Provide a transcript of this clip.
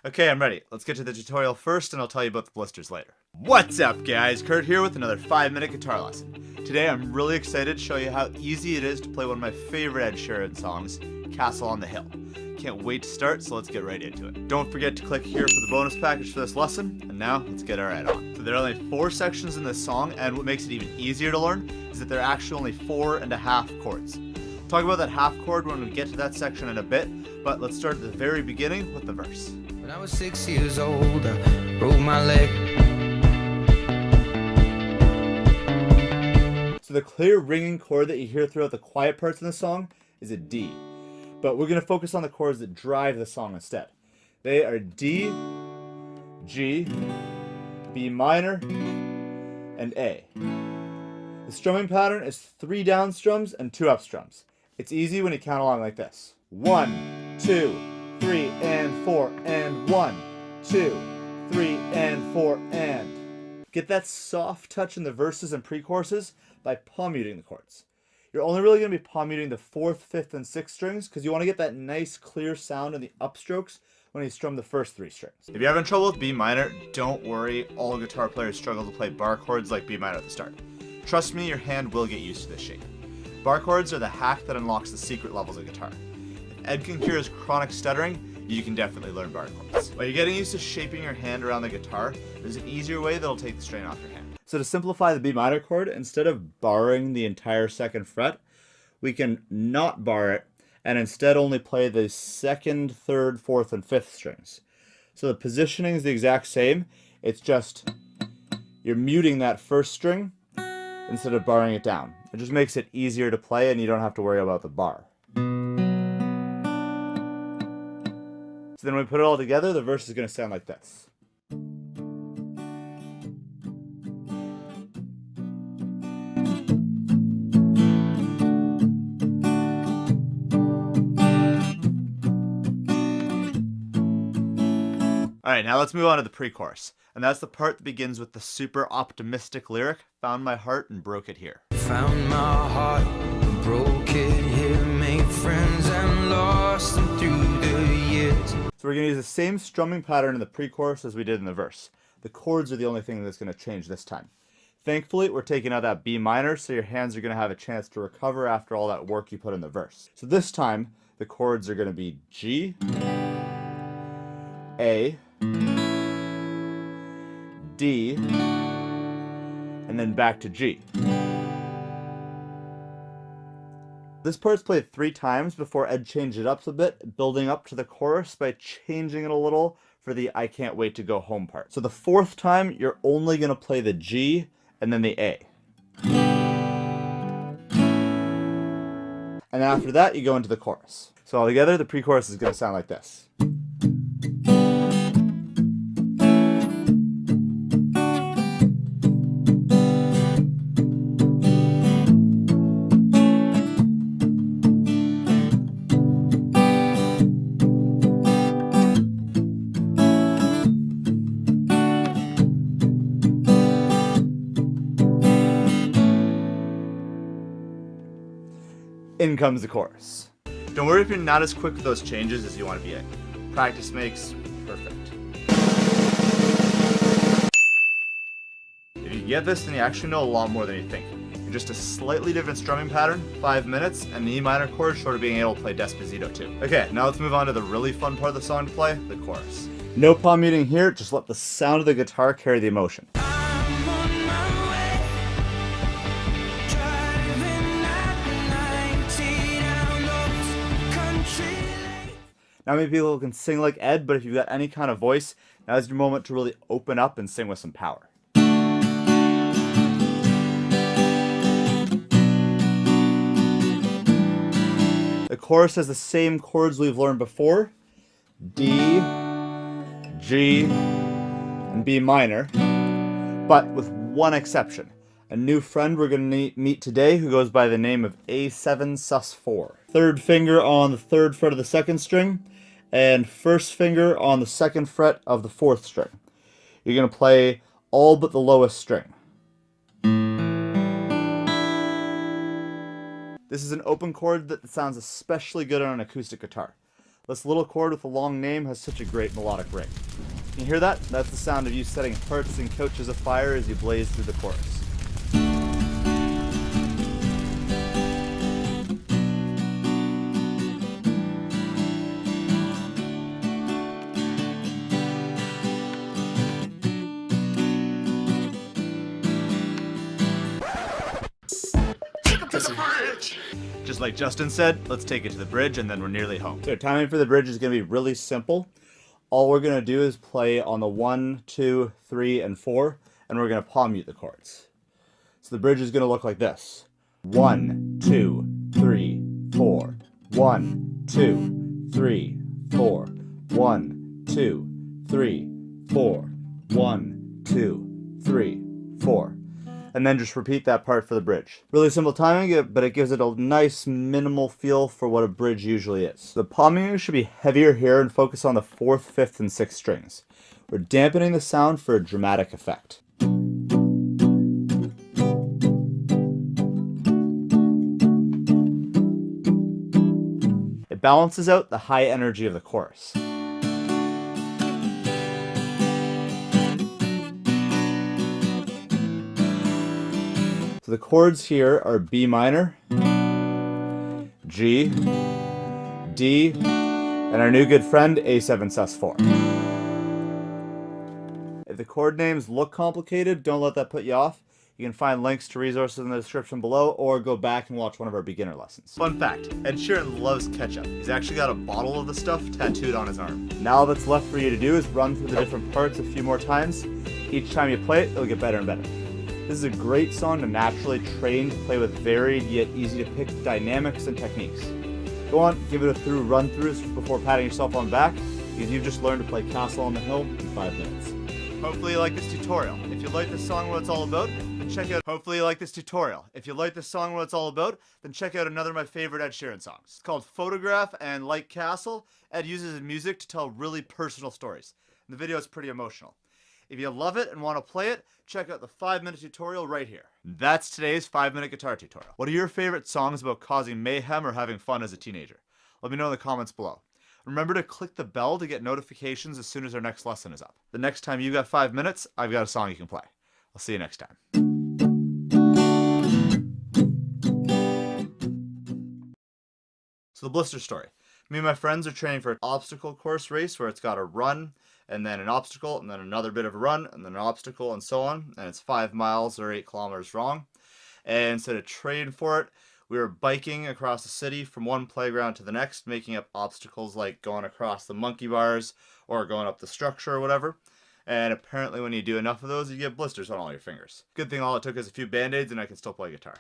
Okay, I'm ready. Let's get to the tutorial first and I'll tell you about the blisters later. What's up guys, Kurt here with another 5-minute guitar lesson. Today I'm really excited to show you how easy it is to play one of my favorite Ed Sheeran songs, Castle on the Hill. Can't wait to start, so let's get right into it. Don't forget to click here for the bonus package for this lesson, and now let's get our head on. So there are only 4 sections in this song, and what makes it even easier to learn is that there are actually only 4.5 chords. We'll talk about that half chord when we get to that section in a bit, but let's start at the very beginning with the verse. When I was 6 years old, I broke my leg. So the clear ringing chord that you hear throughout the quiet parts in the song is a D. But we're going to focus on the chords that drive the song instead. They are D, G, B minor, and A. The strumming pattern is 3 down strums and 2 up strums. It's easy when you count along like this. 1, 2, 3, and 4, and 1, 2, 3, and 4, and. Get that soft touch in the verses and pre-choruses by palm muting the chords. You're only really going to be palm muting the 4th, 5th, and 6th strings because you want to get that nice clear sound in the upstrokes when you strum the first 3 strings. If you're having trouble with B minor, don't worry, all guitar players struggle to play bar chords like B minor at the start. Trust me, your hand will get used to this shape. Bar chords are the hack that unlocks the secret levels of guitar. If Ed can cure his chronic stuttering, you can definitely learn bar chords. While you're getting used to shaping your hand around the guitar, there's an easier way that'll take the strain off your hand. So to simplify the B minor chord, instead of barring the entire 2nd fret, we can not bar it and instead only play the 2nd, 3rd, 4th, and 5th strings. So the positioning is the exact same, it's just you're muting that 1st string instead of barring it down. It just makes it easier to play and you don't have to worry about the bar. So then when we put it all together, the verse is going to sound like this. Alright, now let's move on to the pre-chorus. And that's the part that begins with the super optimistic lyric, found my heart and broke it here. Found my heart, broke it here, made friends and lost them through the years. So we're going to use the same strumming pattern in the pre-chorus as we did in the verse. The chords are the only thing that's going to change this time. Thankfully, we're taking out that B minor, so your hands are going to have a chance to recover after all that work you put in the verse. So this time, the chords are going to be G, A, D, and then back to G. This part's played 3 times before Ed changed it up a bit, building up to the chorus by changing it a little for the I can't wait to go home part. So the 4th time, you're only going to play the G and then the A. And after that, you go into the chorus. So altogether, the pre-chorus is going to sound like this. In comes the chorus. Don't worry if you're not as quick with those changes as you want to be at. Practice makes perfect. If you get this, then you actually know a lot more than you think. You're just a slightly different strumming pattern, 5 minutes, and the E minor chord short of being able to play Despacito too. Okay, now let's move on to the really fun part of the song to play, the chorus. No palm muting here, just let the sound of the guitar carry the emotion. I'm on my way, driving at 90 down those country lanes. Not many people can sing like Ed, but if you've got any kind of voice, now's your moment to really open up and sing with some power. The chorus has the same chords we've learned before, D, G, and B minor, but with one exception. A new friend we're going to meet today who goes by the name of A7 sus4. 3rd finger on the 3rd fret of the 2nd string, and 1st finger on the 2nd fret of the 4th string. You're going to play all but the lowest string. This is an open chord that sounds especially good on an acoustic guitar. This little chord with a long name has such a great melodic ring. Can you hear that? That's the sound of you setting hearts and couches afire as you blaze through the chorus. Just like Justin said, let's take it to the bridge and then we're nearly home. So timing for the bridge is going to be really simple. All we're going to do is play on the 1, 2, 3, and 4, and we're going to palm mute the chords. So the bridge is going to look like this. 1, 2, 3, 4. 1, 2, 3, 4. 1, 2, 3, 4. 1, 2, 3, 4. And then just repeat that part for the bridge. Really simple timing, but it gives it a nice minimal feel for what a bridge usually is. The palming should be heavier here and focus on the 4th, 5th, and 6th strings. We're dampening the sound for a dramatic effect. It balances out the high energy of the chorus. So the chords here are B minor, G, D, and our new good friend A7 sus4. If the chord names look complicated, don't let that put you off. You can find links to resources in the description below or go back and watch one of our beginner lessons. Fun fact, Ed Sheeran loves ketchup. He's actually got a bottle of the stuff tattooed on his arm. Now all that's left for you to do is run through the different parts a few more times. Each time you play it, it'll get better and better. This is a great song to naturally train to play with varied yet easy to pick dynamics and techniques. Go on, give it a through run-throughs before patting yourself on the back, because you've just learned to play Castle on the Hill in 5 minutes. Hopefully you like this tutorial. If you like this song, what it's all about, then check out another of my favorite Ed Sheeran songs. It's called Photograph, and like Castle, Ed uses his music to tell really personal stories. And the video is pretty emotional. If you love it and want to play it, check out the 5-minute tutorial right here. That's today's 5-minute guitar tutorial. What are your favorite songs about causing mayhem or having fun as a teenager? Let me know in the comments below. Remember to click the bell to get notifications as soon as our next lesson is up. The next time you got 5 minutes, I've got a song you can play. I'll see you next time. So the blister story. Me and my friends are training for an obstacle course race where it's got a run, and then an obstacle, and then another bit of a run, and then an obstacle, and so on. And it's 5 miles or 8 kilometers long. And so to train for it, we were biking across the city from one playground to the next, making up obstacles like going across the monkey bars or going up the structure or whatever. And apparently when you do enough of those, you get blisters on all your fingers. Good thing all it took is a few band-aids and I can still play guitar.